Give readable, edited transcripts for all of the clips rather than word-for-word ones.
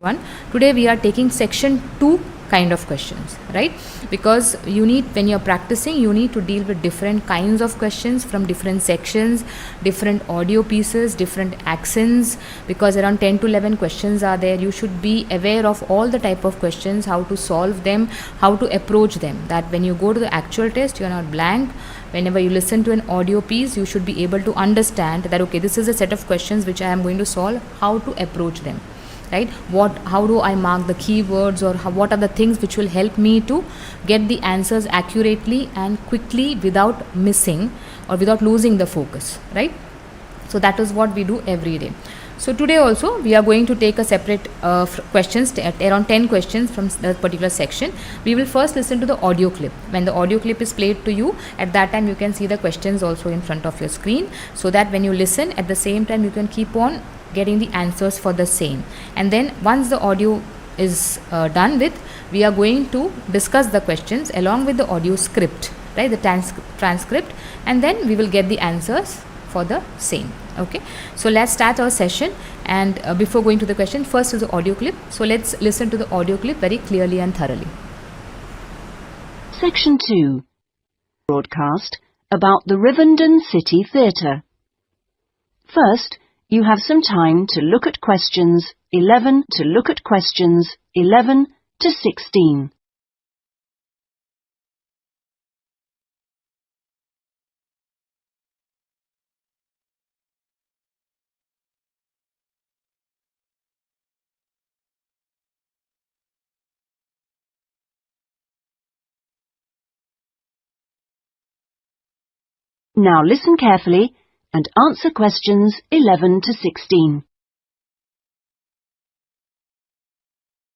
One. Today we are taking section 2 kind of questions, right? Because you need, when you're practicing, you need to deal with different kinds of questions from different sections, different audio pieces, different accents, because around 10 to 11 questions are there. You should be aware of all the type of questions, how to solve them, how to approach them, that when you go to the actual test, you're not blank. Whenever you listen to an audio piece, you should be able to understand that, okay, this is a set of questions which I am going to solve, how to approach them. Right? How do I mark the keywords, or what are the things which will help me to get the answers accurately and quickly without missing or without losing the focus, right? So that is what we do every day. So today also we are going to take a separate questions, around 10 questions from that particular section. We will first listen to the audio clip. When the audio clip is played to you, at that time you can see the questions also in front of your screen, so that when you listen, at the same time you can keep on getting the answers for the same. And then once the audio is done with, we are going to discuss the questions along with the audio script, right, the transcript, and then we will get the answers for the same. Okay, so let's start our session. And before going to the question, first is the audio clip. So let's listen to the audio clip very clearly and thoroughly. Section 2. Broadcast about the Rivendell City Theatre. First, you have some time to look at questions 11 to 16. Now listen carefully and answer questions 11 to 16.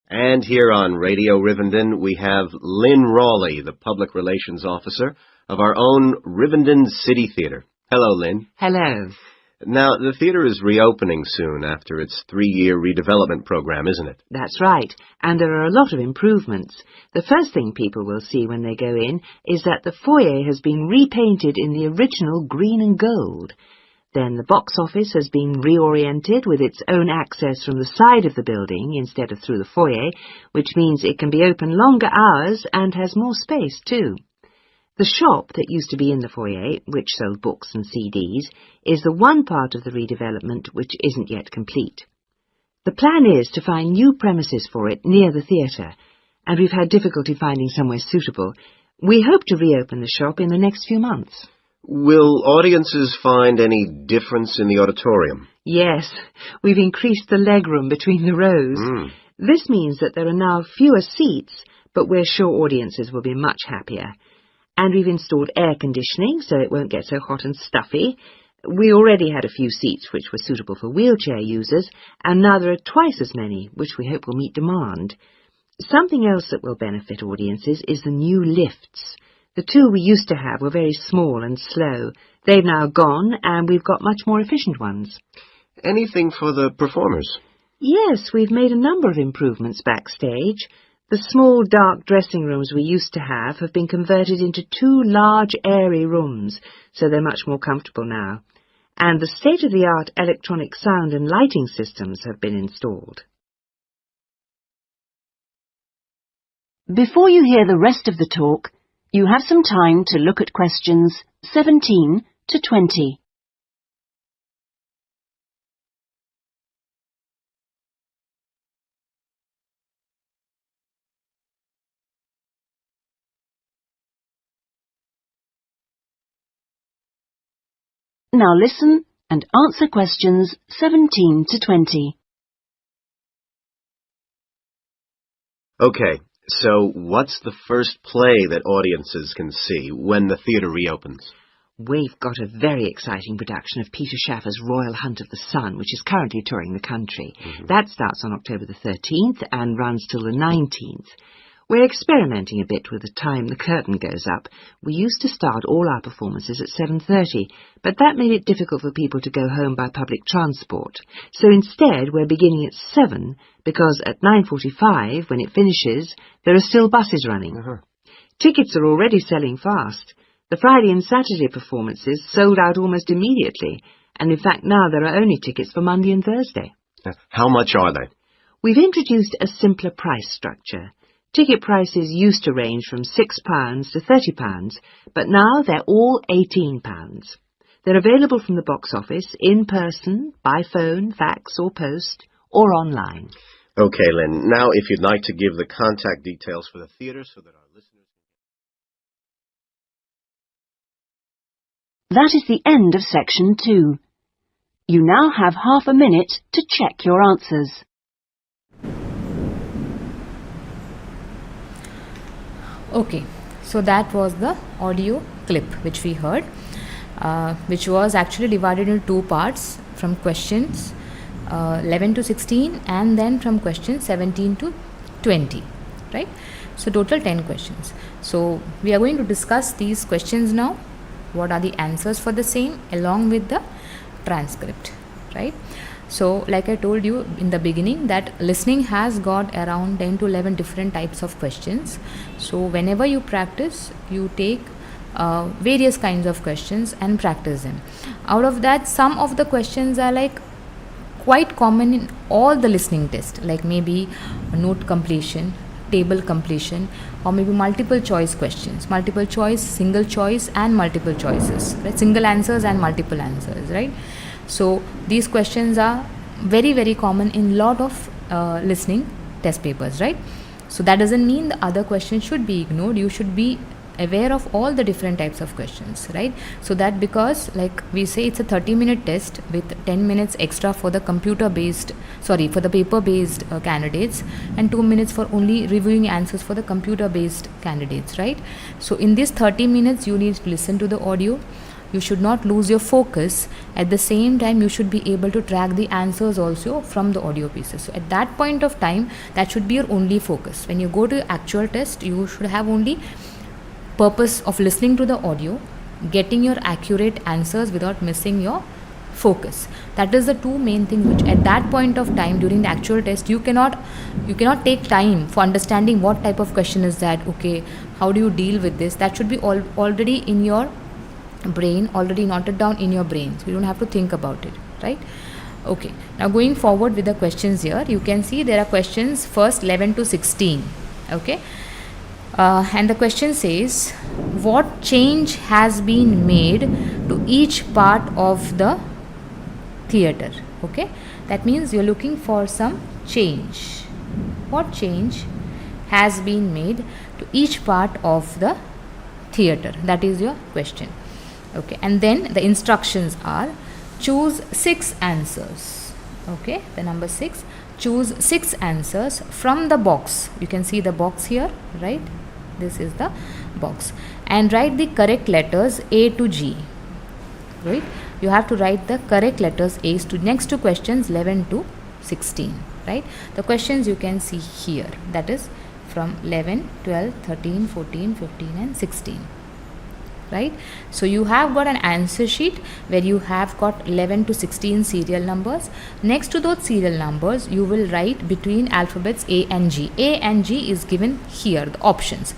And here on Radio Rivendell, we have Lynn Rawley, the Public Relations Officer of our own Rivendell City Theatre. Hello, Lynn. Hello. Now, the theatre is reopening soon after its 3-year redevelopment program, isn't it? That's right, and there are a lot of improvements. The first thing people will see when they go in is that the foyer has been repainted in the original green and gold. Then the box office has been reoriented with its own access from the side of the building instead of through the foyer, which means it can be open longer hours and has more space too. The shop that used to be in the foyer, which sold books and CDs, is the one part of the redevelopment which isn't yet complete. The plan is to find new premises for it near the theatre, and we've had difficulty finding somewhere suitable. We hope to reopen the shop in the next few months. Will audiences find any difference in the auditorium? Yes, we've increased the legroom between the rows. This means that there are now fewer seats, but we're sure audiences will be much happier. And we've installed air conditioning so it won't get so hot and stuffy. We already had a few seats which were suitable for wheelchair users, and now there are twice as many, which we hope will meet demand. Something else that will benefit audiences is the new lifts. The two we used to have were very small and slow. They've now gone, and we've got much more efficient ones. Anything for the performers? Yes, we've made a number of improvements backstage. The small dark dressing rooms we used to have been converted into 2 large airy rooms, so they're much more comfortable now. And the state-of-the-art electronic sound and lighting systems have been installed. Before you hear the rest of the talk, you have some time to look at questions 17 to 20. Now listen and answer questions 17 to 20. Okay, so what's the first play that audiences can see when the theatre reopens? We've got a very exciting production of Peter Shaffer's Royal Hunt of the Sun, which is currently touring the country. That starts on October the 13th and runs till the 19th. We're experimenting a bit with the time the curtain goes up. We used to start all our performances at 7:30, but that made it difficult for people to go home by public transport. So instead, we're beginning at 7, because at 9:45, when it finishes, there are still buses running. Tickets are already selling fast. The Friday and Saturday performances sold out almost immediately, and in fact now there are only tickets for Monday and Thursday. How much are they? We've introduced a simpler price structure. Ticket prices used to range from £6 to £30, but now they're all £18. They're available from the box office, in person, by phone, fax or post, or online. Okay, Lynn. Now, if you'd like to give the contact details for the theater so that our listeners... That is the end of section 2. You now have half a minute to check your answers. Okay, so that was the audio clip which we heard, which was actually divided into 2 parts, from questions 11 to 16 and then from questions 17 to 20, right? So total 10 questions. So we are going to discuss these questions now. What are the answers for the same along with the transcript, right? So like I told you in the beginning that listening has got around 10 to 11 different types of questions. So whenever you practice, you take various kinds of questions and practice them. Out of that, some of the questions are like quite common in all the listening tests, like maybe note completion, table completion, or maybe multiple choice questions, multiple choice, single choice and multiple choices, right? Single answers and multiple answers, right? So these questions are very, very common in lot of listening test papers, right? So that doesn't mean the other questions should be ignored. You should be aware of all the different types of questions, right? So that, because like we say, it's a 30-minute test with 10 minutes extra for the for the paper-based candidates and 2 minutes for only reviewing answers for the computer-based candidates, right? So in these 30 minutes, you need to listen to the audio. You should not lose your focus. At the same time, you should be able to track the answers also from the audio pieces. So at that point of time, that should be your only focus. When you go to actual test, you should have only purpose of listening to the audio, getting your accurate answers without missing your focus. That is the 2 main things which at that point of time during the actual test you cannot take time for understanding what type of question is that, okay, how do you deal with this. That should be already in your brain, already noted down in your brain, so you don't have to think about it, right? Okay, now going forward with the questions here, you can see there are questions first 11 to 16, okay? And the question says, what change has been made to each part of the theatre? Okay, that means you're looking for some change. What change has been made to each part of the theatre? That is your question. Okay, and then the instructions are choose 6 answers. Okay, the number 6, choose 6 answers from the box. You can see the box here, right? This is the box, and write the correct letters A to G, right? You have to write the correct letters A to next to questions 11 to 16, right? The questions you can see here, that is from 11, 12, 13, 14, 15 and 16, right? So you have got an answer sheet where you have got 11 to 16 serial numbers. Next to those serial numbers, you will write between alphabets A and G. A and G is given here, the options.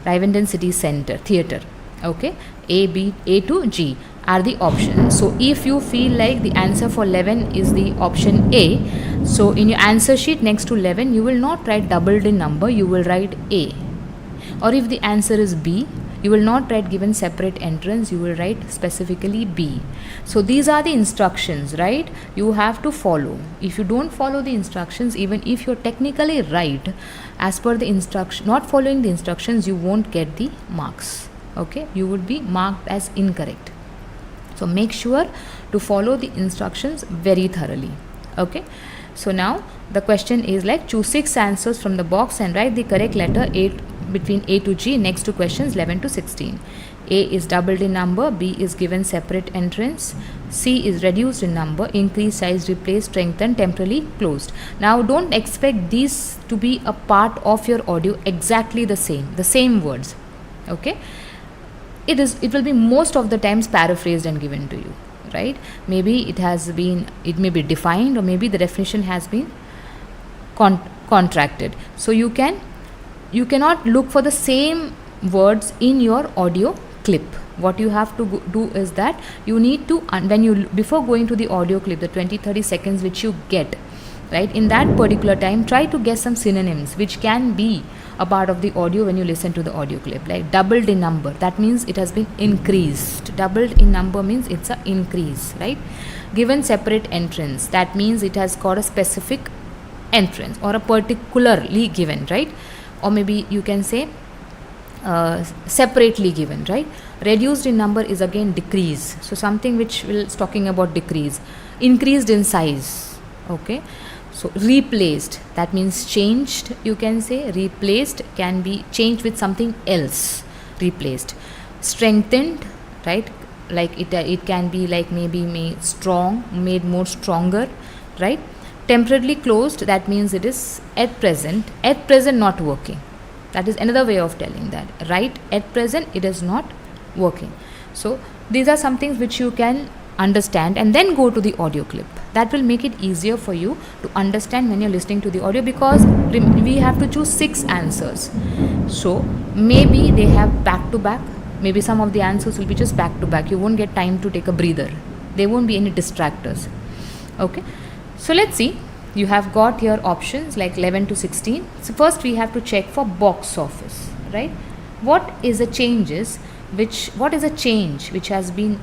Rivendell City Centre, Theatre. Okay, A to G are the options. So if you feel like the answer for 11 is the option A, so in your answer sheet next to 11, you will not write doubled in number, you will write A. Or if the answer is B, you will not write given separate entrance, you will write specifically B. So these are the instructions, right? You have to follow. If you don't follow the instructions, even if you're technically right, as per the instruction, not following the instructions, you won't get the marks. Okay, you would be marked as incorrect. So make sure to follow the instructions very thoroughly. Okay, so now the question is like choose 6 answers from the box and write the correct letter A between A to G next to questions 11 to 16. A is doubled in number, B is given separate entrance, C is reduced in number, increase size, replace, strengthen, temporarily closed. Now don't expect these to be a part of your audio exactly the same words. Okay, it will be most of the times paraphrased and given to you, right? Maybe it may be defined, or maybe the definition has been contracted. So you cannot look for the same words in your audio clip. What you have to do is that you need to, before going to the audio clip, the 20-30 seconds which you get, right? In that particular time, try to guess some synonyms which can be a part of the audio when you listen to the audio clip. Like doubled in number, that means it has been increased. Doubled in number means it's an increase, right? Given separate entrance, that means it has got a specific entrance or a particularly given, right? Or maybe you can say separately given, right? Reduced in number is again decrease, so something which is talking about decrease. Increased in size, okay? So replaced, that means changed, you can say. Replaced can be changed with something else, replaced. Strengthened, right? Like it can be like maybe made strong, made more stronger, right? Temporarily closed, that means it is at present not working. That is another way of telling that, right? At present it is not working. So these are some things which you can understand, and then go to the audio clip. That will make it easier for you to understand when you're listening to the audio, because we have to choose 6 answers. So maybe they have back to back, maybe some of the answers will be just back to back. You won't get time to take a breather. There won't be any distractors. Okay, so let's see. You have got your options like 11 to 16. So first we have to check for box office, right? What is a change which has been,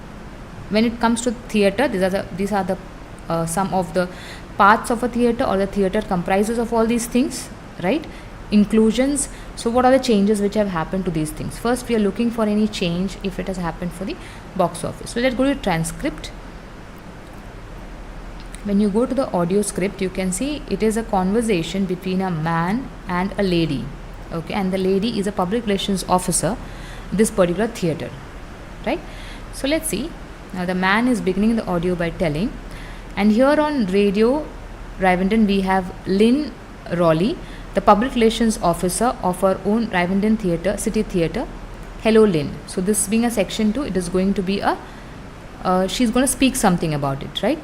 when it comes to theatre, these are the some of the parts of a theatre, or the theatre comprises of all these things, right? Inclusions. So what are the changes which have happened to these things? First we are looking for any change if it has happened for the box office. So let's go to transcript. When you go to the audio script, you can see it is a conversation between a man and a lady, okay? And the lady is a public relations officer, this particular theatre, right? So let's see. Now the man is beginning the audio by telling, and here on radio Rivendell we have Lynn Raleigh, the public relations officer of our own Rivendell Theatre, City Theatre. Hello Lynn. So this being a section 2, it is going to be a she's going to speak something about it, right?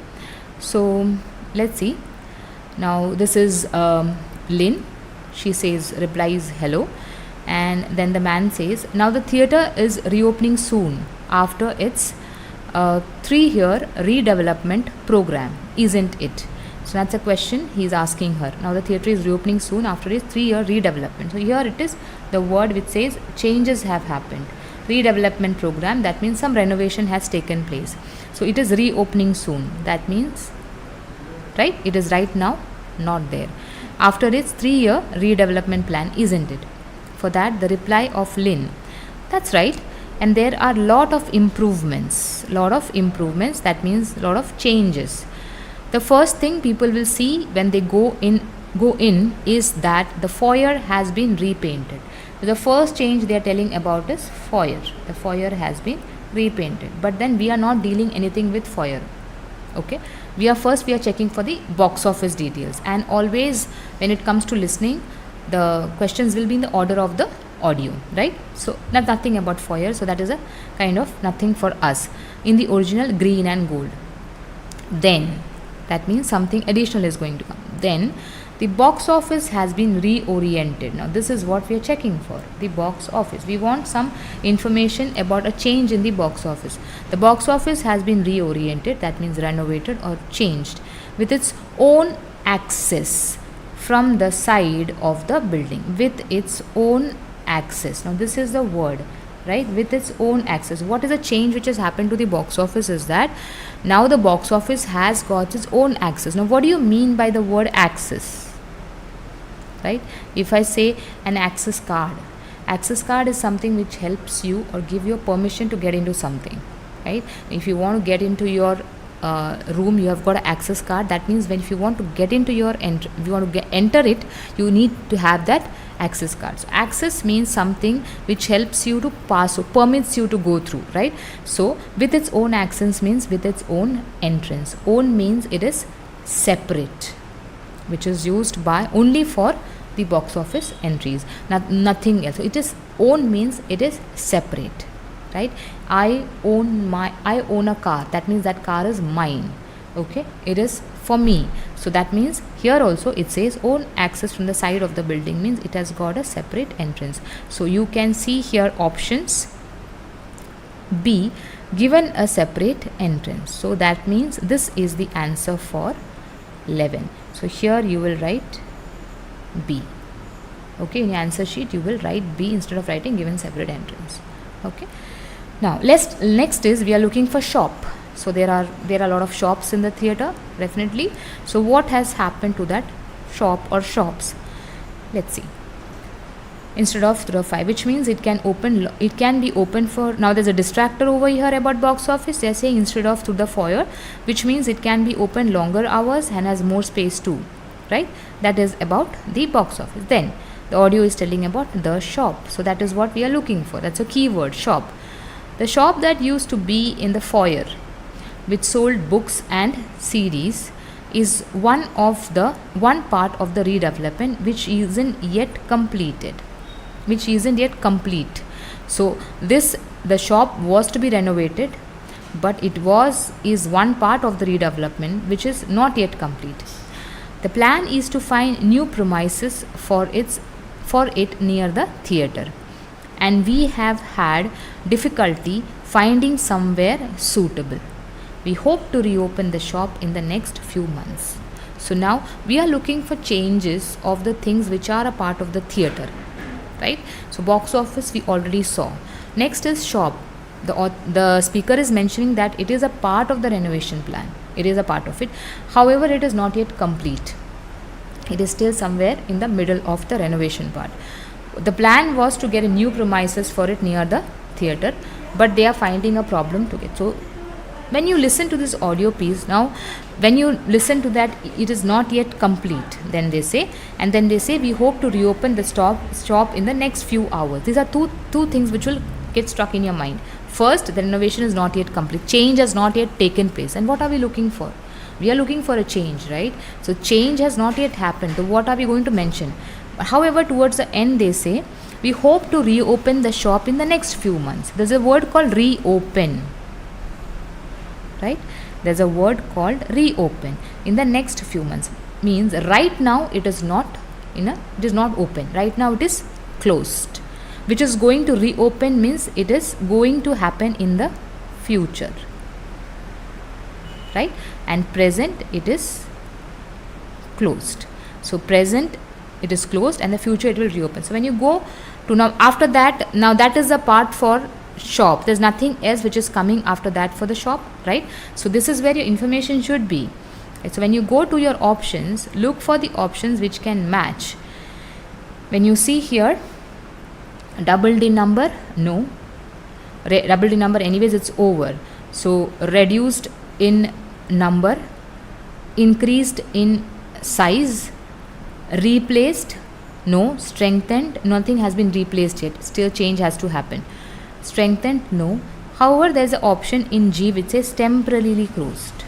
So let's see. Now this is Lynn. She replies hello, and then the man says, now the theatre is reopening soon after its 3-year redevelopment program, isn't it? So that's a question he's asking her. Now the theatre is reopening soon after its 3-year redevelopment. So here it is the word which says changes have happened. Redevelopment program, that means some renovation has taken place. So it is reopening soon, that means, right, it is right now not there. After its 3-year redevelopment plan, isn't it? For that the reply of Lynn, that's right, and there are lot of improvements, that means lot of changes. The first thing people will see when they go in is that the foyer has been repainted. So the first change they are telling about is foyer. The foyer has been repainted, but then we are not dealing anything with foyer, okay? We are checking for the box office details, and always when it comes to listening, the questions will be in the order of the audio, right? So nothing about foyer, so that is a kind of nothing for us. In the original, green and gold. Then that means something additional is going to come. Then the box office has been reoriented. Now this is what we are checking for, the box office. We want some information about a change in the box office. The box office has been reoriented, that means renovated or changed, with its own axis from the side of the building, with its own axis. Now this is the word, right? With its own axis. What is a change which has happened to the box office is that now the box office has got its own axis. Now what do you mean by the word axis, right? If I say an access card is something which helps you or give you permission to get into something, right? If you want to get into your room, you have got an access card. That means if you want to get into your enter it, you need to have that access card. So access means something which helps you to pass or permits you to go through, right? So with its own access means with its own entrance. Own means it is separate, which is used by only for the box office entries, nothing else. So it is own means it is separate, right? I own a car, that means that car is mine, okay? It is for me. So that means here also it says own access from the side of the building, means it has got a separate entrance. So you can see here options B, given a separate entrance. So that means this is the answer for 11. So here you will write B. Okay, in your answer sheet you will write B instead of writing given separate entrance. Okay. Now next is we are looking for shop. So there are a lot of shops in the theatre, definitely. So what has happened to that shop or shops? Let's see. Instead of through 5, which means it can be open for, now there's a distractor over here about box office. They're saying instead of through the foyer, which means it can be open longer hours and has more space too, right? That is about the box office. Then the audio is telling about the shop. So that is what we are looking for. That's a keyword, shop. The shop that used to be in the foyer, which sold books and CDs, is one part of the redevelopment which isn't yet completed. So the shop was to be renovated, but is one part of the redevelopment which is not yet complete. The plan is to find new premises for it near the theatre, and we have had difficulty finding somewhere suitable. We hope to reopen the shop in the next few months. So now we are looking for changes of the things which are a part of the theatre, right? So box office we already saw. Next is shop. The speaker is mentioning that it is a part of the renovation plan. It is a part of it. However, it is not yet complete. It is still somewhere in the middle of the renovation part. The plan was to get a new premises for it near the theatre, but they are finding a problem to get. So when you listen to this audio piece, now when you listen to that, it is not yet complete, then they say, we hope to reopen the shop in the next few hours. These are two things which will get stuck in your mind. First, the renovation is not yet complete, change has not yet taken place. And what are we looking for? We are looking for a change, right? So change has not yet happened. So what are we going to mention? However, towards the end they say, we hope to reopen the shop in the next few months. There's a word called reopen, right? There's a word called reopen. In the next few months means right now it is not open. Right now it is closed. Which is going to reopen means it is going to happen in the future, right? And present it is closed. So present it is closed, and the future it will reopen. So when you go to now, after that, now that is the part for shop. There's nothing else which is coming after that for the shop, right? So this is where your information should be. So when you go to your options, look for the options which can match. When you see here, double D number, no. Double D number anyways it's over. So reduced in number, increased in size, replaced, no. Strengthened, nothing has been replaced yet, still change has to happen. Strengthened, no. However, there is an option in G which says temporarily closed.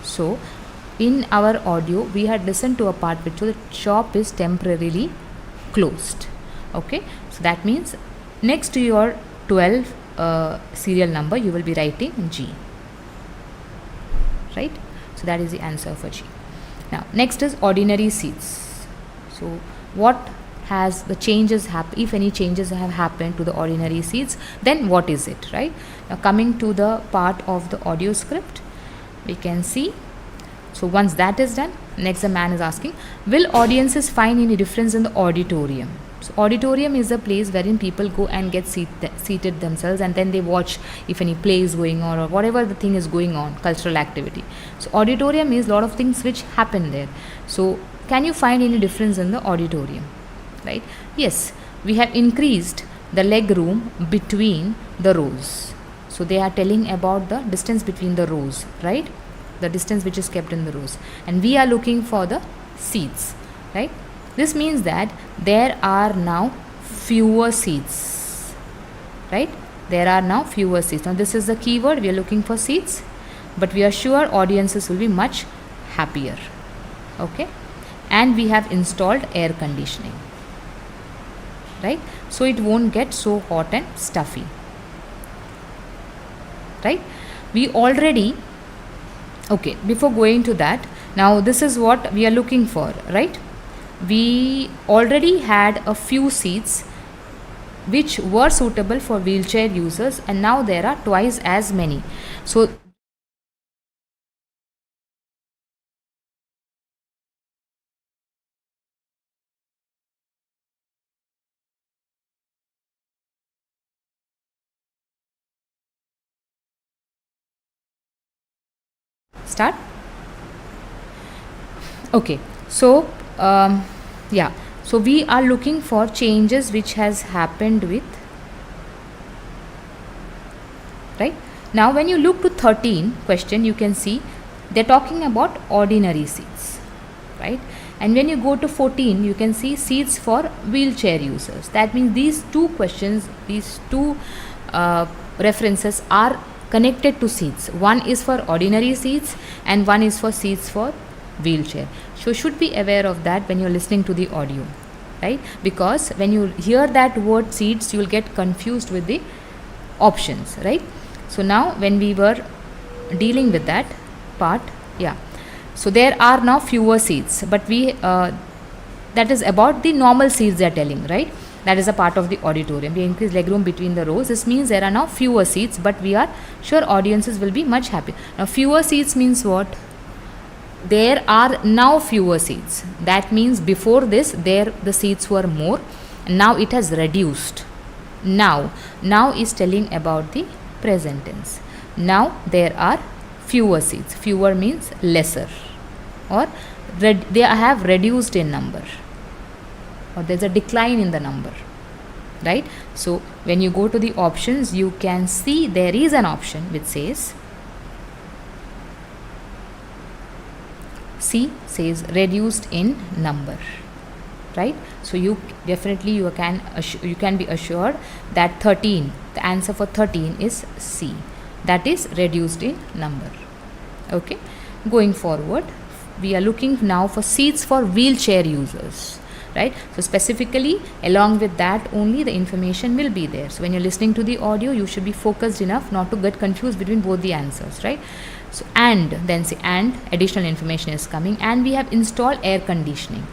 So in our audio we had listened to a part which the shop is temporarily closed. Okay, so that means next to your 12 serial number you will be writing G, right? So that is the answer for G. Now next is ordinary seats. So what has the changes happened? If any changes have happened to the ordinary seats, then what is it, right? Now coming to the part of the audio script, we can see. So once that is done, next the man is asking, will audiences find any difference in the auditorium? So auditorium is a place wherein people go and get seated themselves, and then they watch if any play is going on or whatever the thing is going on, cultural activity. So auditorium is a lot of things which happen there. So can you find any difference in the auditorium, right? Yes, we have increased the leg room between the rows. So they are telling about the distance between the rows, right? The distance which is kept in the rows, and we are looking for the seats, right? This means that there are now fewer seats, right? There are now fewer seats. Now this is the keyword, we are looking for seats, but we are sure audiences will be much happier, okay? And we have installed air conditioning, right? So it won't get so hot and stuffy, right? We already, okay, before going to that, now this is what we are looking for, right? We already had a few seats which were suitable for wheelchair users, and now there are twice as many. So Start. Okay, so yeah, so we are looking for changes which has happened with, right? Now when you look to 13 question, you can see they're talking about ordinary seats, right? And when you go to 14, you can see seats for wheelchair users. That means these two questions, these two references are connected to seats. One is for ordinary seats and one is for seats for wheelchair. So you should be aware of that when you're listening to the audio, right? Because when you hear that word seats, you will get confused with the options, right? So now when we were dealing with that part, yeah, so there are now fewer seats, but we that is about the normal seats they are telling, right? That is a part of the auditorium. We increase legroom between the rows. This means there are now fewer seats, but we are sure audiences will be much happy. Now fewer seats means what? There are now fewer seats. That means before this the seats were more, and now it has reduced. Now is telling about the present tense. Now there are fewer seats. Fewer means lesser, or they have reduced in number, or there's a decline in the number, right? So when you go to the options, you can see there is an option which says C says reduced in number, right? So you definitely you can be assured that 13, the answer for 13 is C, that is reduced in number. Okay, going forward, we are looking now for seats for wheelchair users, right? So specifically along with that only the information will be there. So when you're listening to the audio, you should be focused enough not to get confused between both the answers, right? So and then say and additional information is coming, and we have installed air conditioning,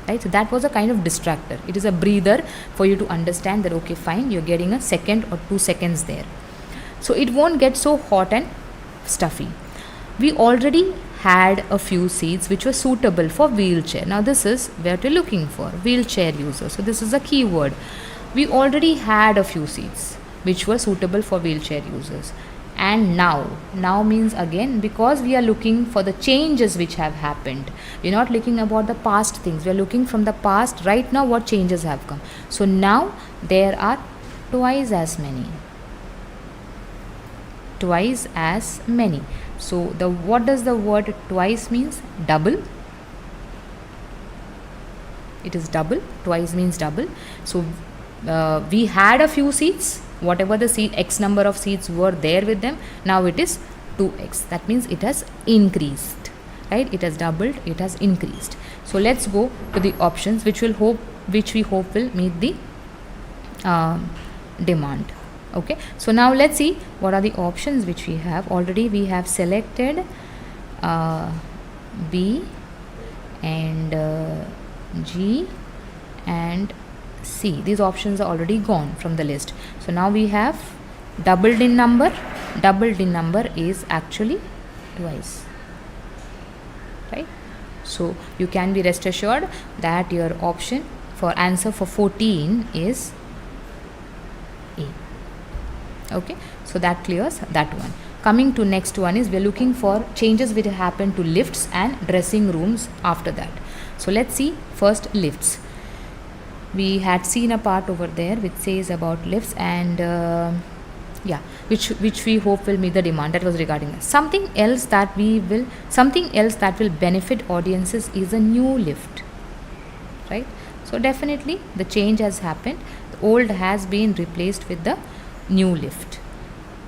right? So that was a kind of distractor. It is a breather for you to understand that okay fine, you're getting a second or 2 seconds there, so it won't get so hot and stuffy. We already had a few seats which were suitable for wheelchair. Now this is where we're looking for wheelchair users. So this is a key word. We already had a few seats which were suitable for wheelchair users. And now means again, because we are looking for the changes which have happened. We're not looking about the past things. We're looking from the past right now what changes have come. So now there are twice as many. Twice as many. So what does the word twice means? Double. It is double. Twice means double. So we had a few seats. Whatever the seat, X number of seats were there with them, now it is 2x. That means it has increased, right? It has doubled, it has increased. So let's go to the options which we hope will meet the demand. Okay, so now let's see what are the options which we have. Already we have selected B and G and C. These options are already gone from the list. So now we have doubled in number. Doubled in number is actually twice, right? So you can be rest assured that your option for answer for 14 is A. Okay, so that clears that one. Coming to next one is we're looking for changes which happen to lifts and dressing rooms after that. So let's see first lifts. We had seen a part over there which says about lifts and yeah, which we hope will meet the demand. That was regarding that. Something else that will benefit audiences is a new lift, right? So definitely the change has happened. The old has been replaced with the new lift.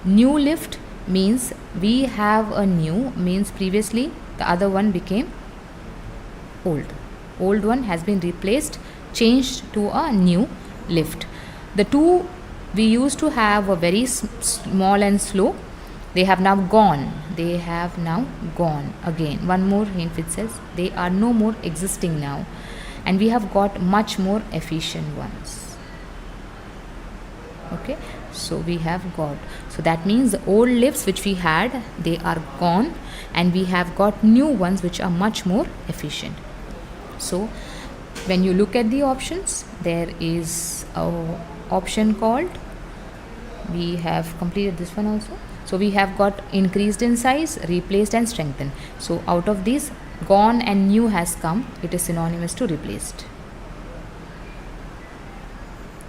New lift means we have a new, means previously the other one became old. Old one has been replaced, changed to a new lift. The two we used to have were very small and slow. They have now gone. They have now gone. Again, one more hint which says they are no more existing now, and we have got much more efficient ones. Okay, so we have got, so that means the old lifts which we had, they are gone, and we have got new ones which are much more efficient. So when you look at the options, there is a option called we have completed this one also. So we have got increased in size, replaced and strengthened. So out of these, gone and new has come. It is synonymous to replaced.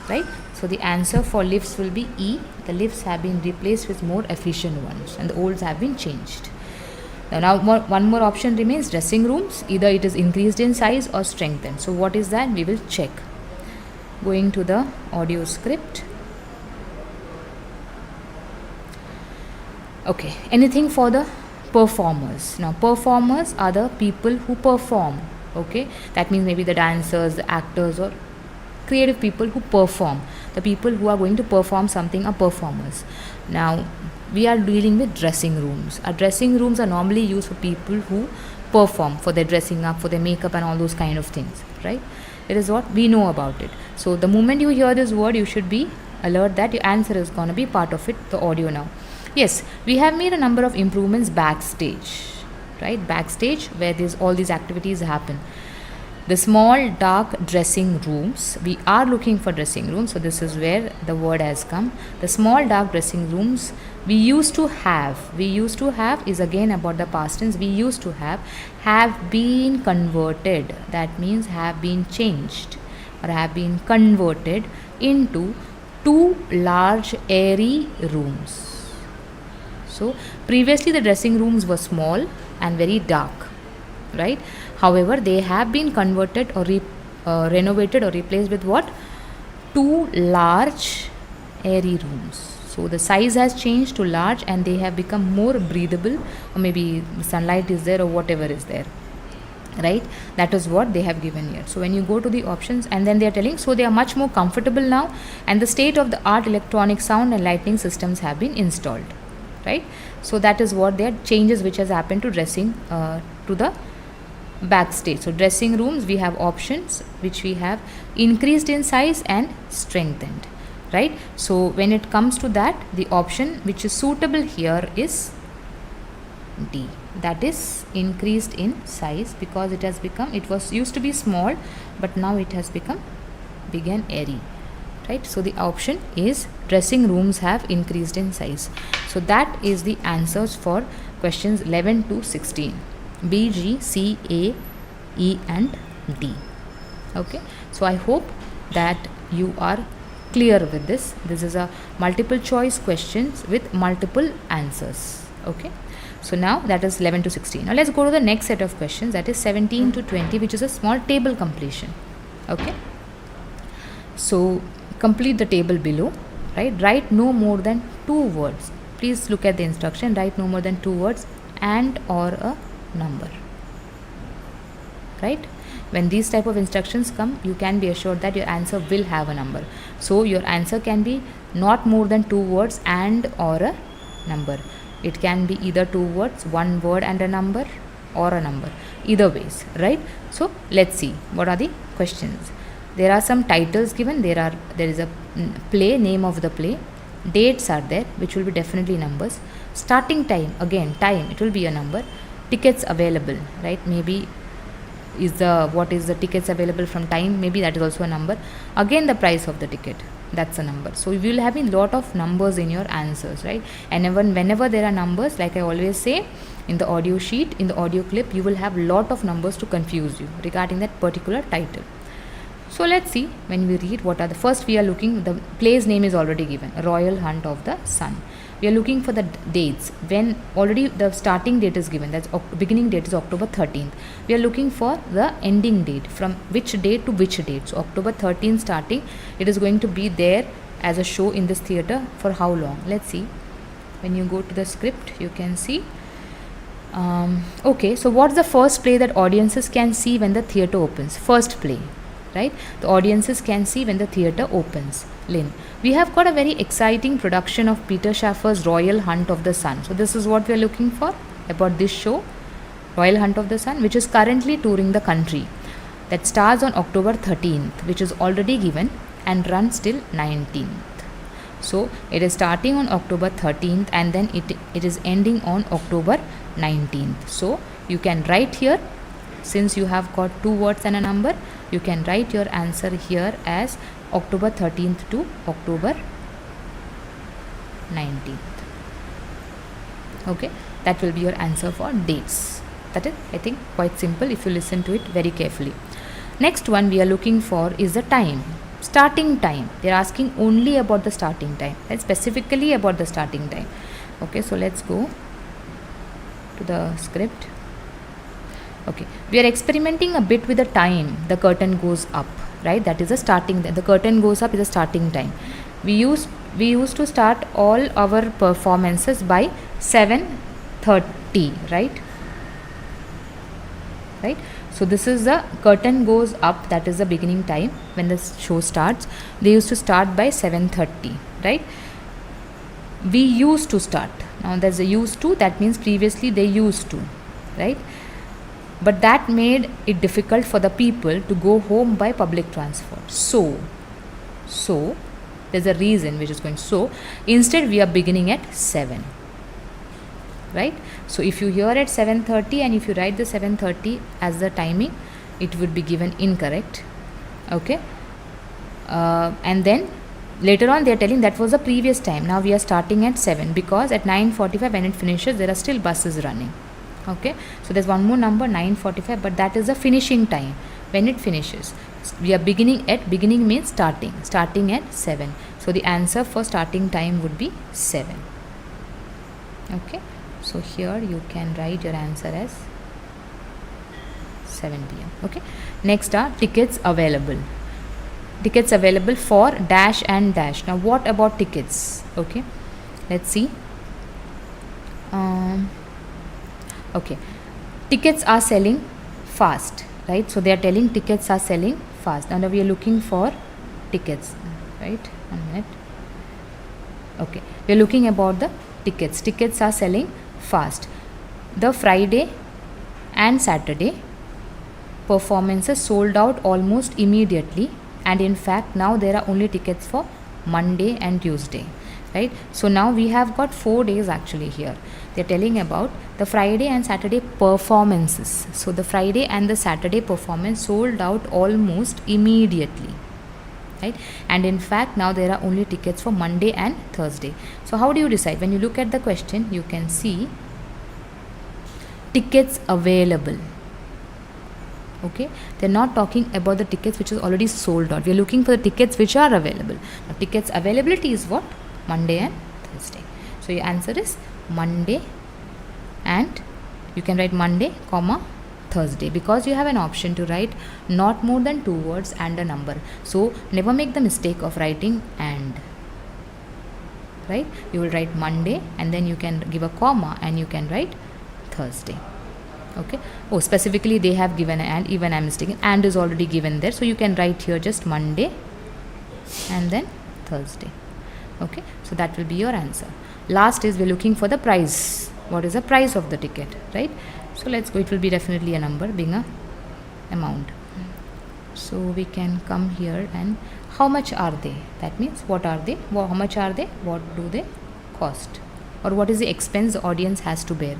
Right? So the answer for lifts will be E. The lifts have been replaced with more efficient ones and the olds have been changed. Now one more option remains, dressing rooms. Either it is increased in size or strengthened. So what is that? We will check. Going to the audio script. Okay, anything for the performers. Now performers are the people who perform. Okay, that means maybe the dancers, the actors, or creative people who perform. The people who are going to perform something are performers. Now we are dealing with dressing rooms. Our dressing rooms are normally used for people who perform, for their dressing up, for their makeup and all those kind of things, right? It is what we know about it. So the moment you hear this word, you should be alert that your answer is going to be part of it, the audio now. Yes, we have made a number of improvements backstage, right? Backstage, where all these activities happen. The small dark dressing rooms, we are looking for dressing rooms, so this is where the word has come. The small dark dressing rooms we used to have is again about the past tense. We used to have been converted, that means have been changed or have been converted into 2 large airy rooms. So previously the dressing rooms were small and very dark, right? However, they have been converted or renovated or replaced with what? 2 large airy rooms. So the size has changed to large and they have become more breathable, or maybe sunlight is there or whatever is there, right? That is what they have given here. So when you go to the options, and then they are telling, so they are much more comfortable now, and the state of the art electronic sound and lighting systems have been installed, right? So that is what their changes which has happened to dressing to the backstage. So dressing rooms, we have options which we have increased in size and strengthened, right? So when it comes to that, the option which is suitable here is D, that is increased in size, because it has become, it was used to be small but now it has become big and airy, right? So the option is dressing rooms have increased in size. So that is the answers for questions 11 to 16. B, G, C, A, E and D. Okay, so I hope that you are clear with this. This is a multiple choice questions with multiple answers. Okay, so now that is 11 to 16. Now let's go to the next set of questions, that is 17 to 20, which is a small table completion. Okay, so complete the table below, right? Write no more than 2 words. Please look at the instruction. Write no more than 2 words and or a number, right? When these type of instructions come, you can be assured that your answer will have a number. So your answer can be not more than 2 words and or a number. It can be either 2 words, 1 word and a number, or a number, either ways, right? So let's see what are the questions. There are some titles given. There is a play, name of the play. Dates are there, which will be definitely numbers. Starting time, again time, it will be a number. Tickets available, right? Maybe what is the tickets available from time, maybe that is also a number. Again the price of the ticket, that's a number. So you will have a lot of numbers in your answers, right? And whenever there are numbers, like I always say, in the audio sheet, in the audio clip, you will have lot of numbers to confuse you regarding that particular title. So let's see, when we read, what are the first we are looking, the play's name is already given, Royal Hunt of the Sun. We are looking for the dates, when already the starting date is given, that's beginning date is October 13th. We are looking for the ending date, from which date to which date. So October 13th starting, it is going to be there as a show in this theatre for how long? Let's see. When you go to the script, you can see. Okay, so what's the first play that audiences can see when the theatre opens? First play, right? The audiences can see when the theatre opens. Lynn, we have got a very exciting production of Peter Shaffer's Royal Hunt of the Sun. So this is what we are looking for about this show, Royal Hunt of the Sun, which is currently touring the country. That starts on October 13th, which is already given, and runs till 19th. So it is starting on October 13th and then it is ending on October 19th. So you can write here, since you have got 2 words and a number, you can write your answer here as October 13th to October 19th. Okay, that will be your answer for dates. That is, I think, quite simple if you listen to it very carefully. Next one we are looking for is the time. Starting time. They are asking only about the starting time, right? Specifically about the starting time. Okay, so let's go to the script. Okay, we are experimenting a bit with the time the curtain goes up, right? That is a starting. The curtain goes up is a starting time. We used to start all our performances by 7:30, right? Right. So this is the curtain goes up. That is the beginning time when the show starts. They used to start by 7:30, right? We used to start. Now there's a used to. That means previously they used to, right? But that made it difficult for the people to go home by public transport. So there's a reason which is going. So instead we are beginning at 7, right? So if you hear at 7:30 and if you write the 7:30 as the timing, it would be given incorrect. Okay, and then later on they are telling that was the previous time. Now we are starting at 7 because at 9:45 when it finishes there are still buses running. Okay, so there's one more number, 9:45, but that is the finishing time when it finishes. We are beginning means starting at 7. So the answer for starting time would be 7. Okay, so here you can write your answer as 7 p.m. Okay, next are tickets available. Tickets available for dash and dash. Now what about tickets? Okay, let's see. Okay, tickets are selling fast, right? So they are telling tickets are selling fast. Now we are looking for tickets, right? 1 minute. Okay, we are looking about the tickets. Tickets are selling fast. The Friday and Saturday performances sold out almost immediately, and in fact now there are only tickets for Monday and Tuesday, right? So now we have got 4 days actually here. They're telling about the Friday and Saturday performances. So the Friday and the Saturday performance sold out almost immediately, right? And in fact now there are only tickets for Monday and Thursday. So how do you decide? When you look at the question, you can see tickets available. Okay, they're not talking about the tickets which is already sold out. We're looking for the tickets which are available. Now tickets availability is what? Monday and Thursday. So your answer is Monday, and you can write Monday, comma Thursday, because you have an option to write not more than 2 words and a number. So never make the mistake of writing and, right? You will write Monday and then you can give a comma and you can write Thursday. Okay. Oh, specifically they have given and, even I'm mistaken, and is already given there. So you can write here just Monday and then Thursday. Okay, so that will be your answer. Last is we're looking for the price. What is the price of the ticket, right? So let's go. It will be definitely a number being a amount. So we can come here and how much are they? That means what are they? How much are they? What do they cost? Or what is the expense the audience has to bear?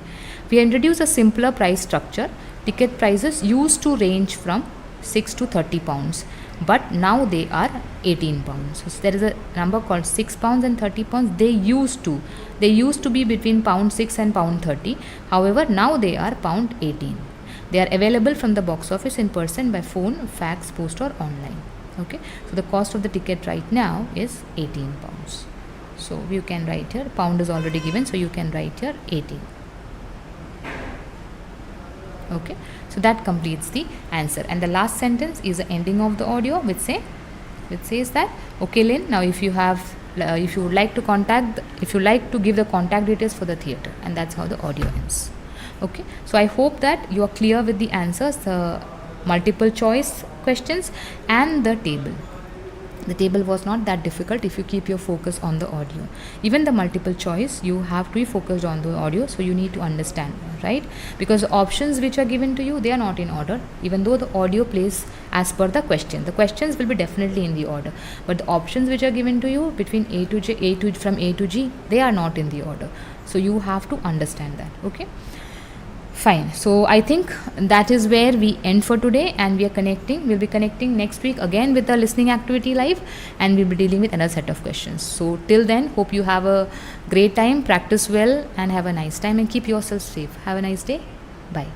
We introduce a simpler price structure. Ticket prices used to range from 6 to 30 pounds. But now they are 18 pounds. So there is a number called 6 pounds and 30 pounds. They used to be between pound 6 and pound 30. However, now they are pound 18. They are available from the box office in person, by phone, fax, post or online. Okay. So the cost of the ticket right now is 18 pounds. So you can write here, pound is already given, so you can write here 18. Okay, so that completes the answer. And the last sentence is the ending of the audio, which says that, okay Lynn, now if you would like to give the contact details for the theatre, and that's how the audio ends. Okay, so I hope that you are clear with the answers, the multiple choice questions and the table. The table was not that difficult if you keep your focus on the audio. Even the multiple choice, you have to be focused on the audio, so you need to understand, right? Because the options which are given to you, they are not in order, even though the audio plays as per the question. The questions will be definitely in the order, but the options which are given to you between A to J, from A to G, they are not in the order. So you have to understand that, okay? Fine. So I think that is where we end for today, and we are connecting. We'll be connecting next week again with the listening activity live, and we'll be dealing with another set of questions. So till then, hope you have a great time, practice well, and have a nice time, and keep yourself safe. Have a nice day. Bye.